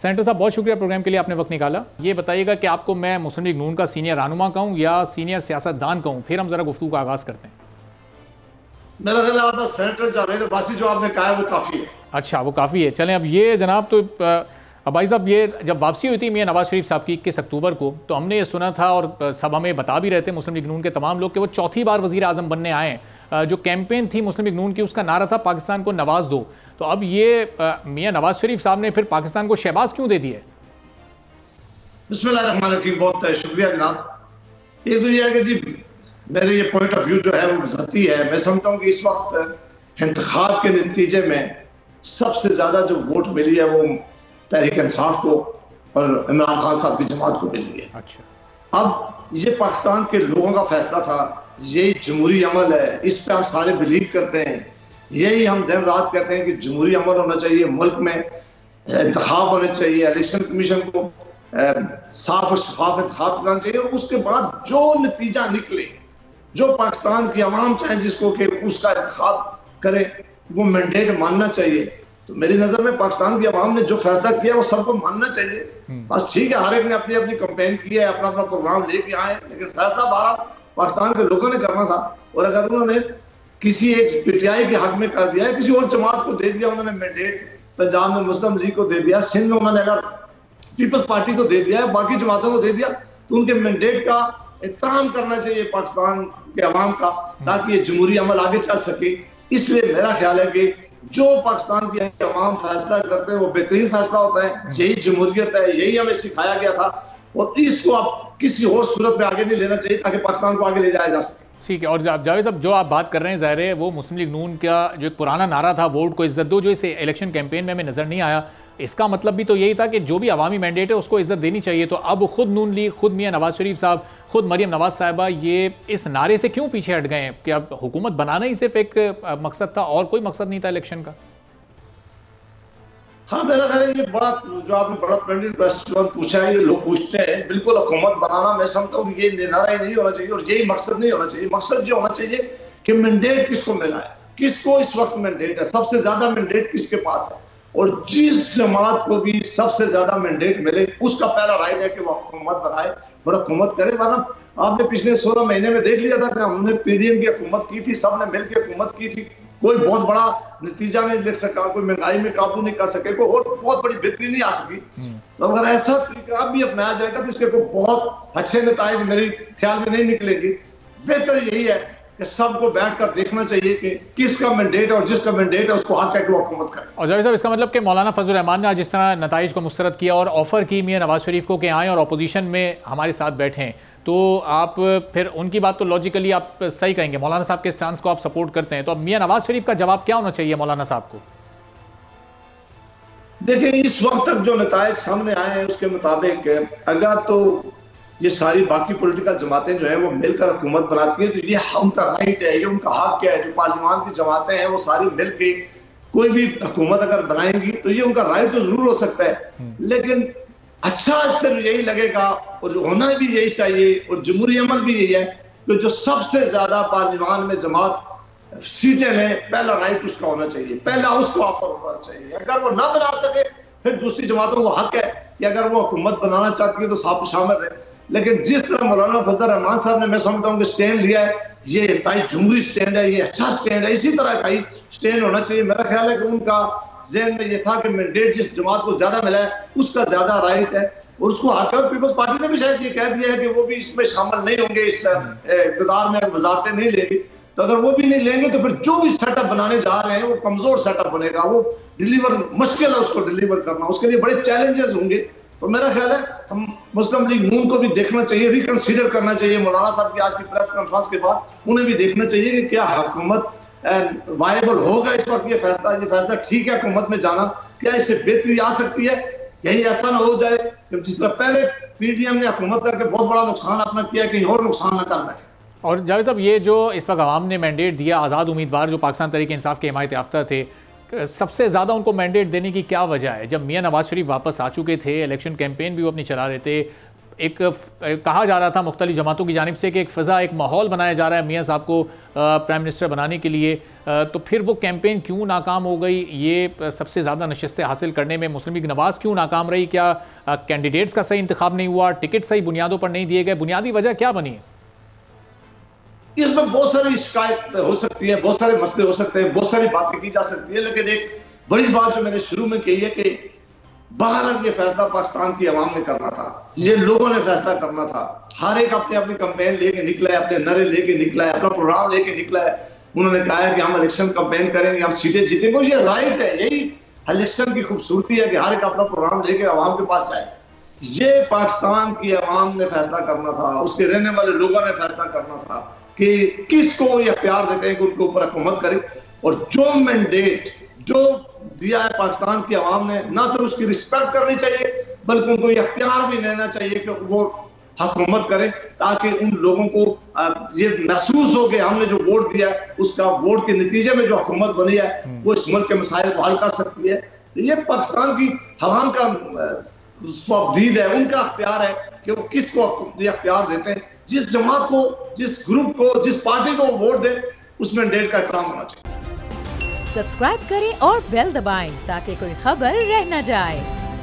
Senator साहब, बहुत शुक्रिया प्रोग्राम के लिए आपने वक्त निकाला। ये बताइएगा कि आपको मैं मुस्लिम लीग नून का सीनियर रहनुमा कहूँ या सीनियर सियासतदान कहूँ, फिर हम जरा गुफ्तगू का आगाज करते हैं। मेरा ख्याल आपका सेनेटर जावेद अब्बासी जो आपने कहा है वो काफी है। अच्छा, वो काफ़ी है। चलें, अब ये जनाब, तो अब भाई साहब, ये जब वापसी हुई थी मियां नवाज शरीफ साहब की 21 अक्टूबर को, तो हमने ये सुना था और सब हमें बता भी रहे थे मुस्लिम लीग नून के तमाम लोग कि वो चौथी बार वज़ीर आज़म बनने आए हैं। जो कैंपेन थी मुस्लिम लीग नून की, उसका नारा था पाकिस्तान को नवाज दो। तो अब ये मियां नवाज शरीफ साहब ने फिर पाकिस्तान को शहबाज क्यों दे दिए? बिस्मिल्लाहिर्रहमानिर्रहीम, बहुत शुक्रिया जनाब। एक तो ये है कि जी मेरे ये पॉइंट ऑफ व्यू जो है वो ज़ाती है। मैं समझता हूँ कि इस वक्त इंतखाब के नतीजे में सबसे ज्यादा जो वोट मिली है वो तहरीक इंसाफ को और इमरान खान साहब की जमात को मिली है। अच्छा, अब ये पाकिस्तान के लोगों का फैसला था, यही जमहूरी अमल है, इस पे हम सारे बिलीव करते हैं। यही हम दिन रात कहते हैं कि जमहूरी अमल होना चाहिए, मुल्क में इंतखाब होने चाहिए, इलेक्शन कमीशन को साफ और शफाफ इंतखाब करना चाहिए, और उसके बाद जो नतीजा निकले, जो पाकिस्तान की आवाम चाहे जिसको कि उसका इंतखाब करे, वो मैंडेट मानना चाहिए। तो मेरी नजर में पाकिस्तान की आवाम ने जो फैसला किया वो सबको मानना चाहिए। बस ठीक है, हर एक ने अपनी अपनी कंपेन की है, अपना अपना प्रोग्राम लेके आए, लेकिन फैसला बहरहाल पाकिस्तान के लोगों ने करना था। और अगर उन्होंने किसी एक पीटीआई के हक में कर दिया है, किसी और जमात को दे दिया उन्होंने मैंडेट, पंजाब में मुस्लिम लीग को दे दिया, सिंध में उन्होंने अगर पीपल्स पार्टी को दे दिया है, बाकी जमातों को दे दिया, तो उनके मैंडेट का एहतराम करना चाहिए पाकिस्तान के अवाम का, ताकि ये जमहूरी अमल आगे चल सके। इसलिए मेरा ख्याल है कि जो पाकिस्तान की अवाम फैसला करते हैं वो बेहतरीन फैसला होता है, यही जमहूरियत है, यही हमें सिखाया गया था, और इसको आप किसी और सूरत में आगे नहीं लेना चाहिए ताकि पाकिस्तान को आगे ले जाया जा सके। ठीक है। और जावेद साहब, जो आप बात कर रहे हैं, ज़ाहिर है वो मुस्लिम लीग नून का जो एक पुराना नारा था, वोट को इज्जत दो, जो इस इलेक्शन कैंपेन में हमें नजर नहीं आया, इसका मतलब भी तो यही था कि जो भी अवामी मैंडेट है उसको इज्जत देनी चाहिए। तो अब खुद नून लीग, खुद मियां नवाज शरीफ साहब, खुद मरियम नवाज साहिबा, ये इस नारे से क्यों पीछे हट गए हैं कि अब हुकूमत बनाना ही सिर्फ एक मकसद था और कोई मकसद नहीं था इलेक्शन का? हाँ, मेरा ख्याल है ये बड़ा जो आपने बड़ा प्रेजेंट क्वेश्चन पूछा है, ये लोग पूछते हैं। बिल्कुल, हुकूमत बनाना मैं समझता हूँ कि ये नारा ही नहीं होना चाहिए और यही मकसद नहीं होना चाहिए। मकसद जो होना चाहिए कि मैंडेट किसको मिला है, किसको इस वक्त मैंडेट है, सबसे ज्यादा मैंडेट किसके पास है, और जिस जमात को भी सबसे ज्यादा मैंडेट मिले उसका पहला राइट है कि वो हुकूमत बनाए और हुकूमत करे। वरना आपने पिछले 16 महीने में देख लिया था कि हमने पीडीएम की हुकूमत की थी, सबने मिलकर हुकूमत की थी, कोई बहुत बड़ा नतीजा नहीं लिख सका, कोई महंगाई में काबू नहीं कर सके, कोई और बहुत बड़ी बेहतरी नहीं आ सकी। तो अगर ऐसा तरीका भी अपनाया जाएगा तो इसके कोई बहुत अच्छे नतीजे मेरे ख्याल में नहीं निकलेंगे। बेहतर यही है कि सबको बैठकर देखना चाहिए कि किसका मैंडेट है और जिसका मैंडेट है उसको हक है कि वो हुकूमत करे। और जावेद साहब, इसका मतलब कि मौलाना फजल रहमान ने आज जिस तरह नताइज को मुस्तरद किया और ऑफर की मियां नवाज शरीफ को कि आएँ और अपोजिशन में हमारे साथ बैठें, तो आप फिर उनकी बात तो लॉजिकली आप सही कहेंगे, मौलाना साहब के स्टांस को आप सपोर्ट करते हैं, तो अब मियां नवाज शरीफ का जवाब क्या होना चाहिए मौलाना साहब को? देखिए, इस वक्त तक जो नतायज सामने आए हैं उसके मुताबिक अगर तो ये सारी बाकी पॉलिटिकल जमातें जो हैं वो मिलकर हुकूमत बनाती हैं तो ये उनका राइट है, ये उनका हक है। जो पार्लियामान की जमातें हैं वो सारी मिलकर कोई भी हुकूमत अगर बनाएंगी तो ये उनका राइट तो जरूर हो सकता है, लेकिन अच्छा सिर्फ यही लगेगा और होना भी यही चाहिए और जमहूरी अमल भी यही है कि जो सबसे ज्यादा पार्लियामान में जमात सीटें लें, पहला राइट उसका होना चाहिए, पहला उसको ऑफर होना चाहिए। अगर वो ना बना सके फिर दूसरी जमातों को हक है कि अगर वो हुकूमत बनाना चाहती है तो साथ शामिल रहे। लेकिन जिस तरह मौलाना फजल रहमान साहब ने, मैं समझता हूँ कि स्टैंड लिया है, ये इंतहाई जमहूरी स्टैंड है, ये अच्छा स्टैंड है, इसी तरह का ही स्टैंड होना चाहिए। मेरा ख्याल है कि उनका ज़हन में ये था कि मैंडेट जिस जमात को ज्यादा मिला है उसका ज्यादा राइट है और उसको हक है। पीपल्स पार्टी ने भी शायद ये कह दिया है कि वो भी इसमें शामिल नहीं होंगे, इस इक़्तिदार में वजारतें नहीं लेंगे। तो अगर वो भी नहीं लेंगे तो फिर जो भी सेटअप बनाने जा रहे हैं वो कमजोर सेटअप बनेगा, वो डिलीवर मुश्किल है उसको डिलीवर करना, उसके लिए बड़े चैलेंजेस होंगे। तो मेरा ख्याल है हम मुस्लिम लीग नून को भी देखना चाहिए, रिकंसीडर करना चाहिए। मौलाना साहब की आज की प्रेस कॉन्फ्रेंस के बाद उन्हें भी देखना चाहिए कि क्या हुकूमत वायबल होगा इस वक्त, ये फैसला ठीक है हुकूमत में जाना, क्या इससे बेहतरी आ सकती है। यही ऐसा ना हो जाए कि जिस तरह पहले पीडीएम ने हुकूमत करके बहुत बड़ा नुकसान अपना किया, कहीं और नुकसान न कर बैठे। और जावेद साहब, ये जो इस वक्त आवाम ने मैंडेट दिया, आज़ाद उम्मीदवार जो पाकिस्तान तहरीक इंसाफ के हिमायत याफ्ता थे, सबसे ज़्यादा उनको मैंडेट देने की क्या वजह है? जब मियां नवाज शरीफ वापस आ चुके थे, इलेक्शन कैंपेन भी वो अपनी चला रहे थे, एक कहा जा रहा था मुख्तलिफ जमातों की जानिब से कि एक फ़ज़ा, एक माहौल बनाया जा रहा है मियाँ साहब को प्राइम मिनिस्टर बनाने के लिए, तो फिर वो कैंपेन क्यों नाकाम हो गई? ये सबसे ज़्यादा नशस्तें हासिल करने में मुस्लिम लीग नवाज़ क्यों नाकाम रही? क्या कैंडिडेट्स का सही इंतखाब नहीं हुआ? टिकट सही बुनियादों पर नहीं दिए गए? बुनियादी वजह क्या बनी है? इसमें बहुत सारी शिकायत हो सकती है, बहुत सारे मसले हो सकते हैं, बहुत सारी बातें की जा सकती है, लेकिन एक बड़ी बात जो मैंने शुरू में कही है कि बहरहाल ये फैसला पाकिस्तान की आवाम ने करना था, ये लोगों ने फैसला करना था। हर एक अपने अपनी कैंपेन लेके निकला है, अपने नारे लेके निकला है, अपना प्रोग्राम लेके निकला है। उन्होंने कहा है कि हम इलेक्शन कैंपेन करेंगे, हम सीटें जीतेंगे। ये राइट है, यही इलेक्शन की खूबसूरती है कि हर एक अपना प्रोग्राम लेके आवाम के पास जाए। ये पाकिस्तान की आवाम ने फैसला करना था, उसके रहने वाले लोगों ने फैसला करना था कि किसको ये अख्तियार देते हैं कि उनके ऊपर हुकूमत करे। और जो मैंडेट जो दिया है पाकिस्तान की आवाम ने, ना सिर्फ उसकी रिस्पेक्ट करनी चाहिए बल्कि उनको ये अख्तियार भी लेना चाहिए कि वो हुकूमत करें, ताकि उन लोगों को ये महसूस हो कि हमने जो वोट दिया है उसका वोट के नतीजे में जो हुकूमत बनी है वो इस मुल्क के मसाइल को हल कर सकती है। ये पाकिस्तान की आवाम का स्वबदीद है, उनका अख्तियार है कि वो किसको ये अख्तियार देते हैं। जिस जमात को, जिस ग्रुप को, जिस पार्टी को वोट दे, उस मैंडेट का एहतराम होना चाहिए। सब्सक्राइब करें और बेल दबाएं ताकि कोई खबर रह न जाए।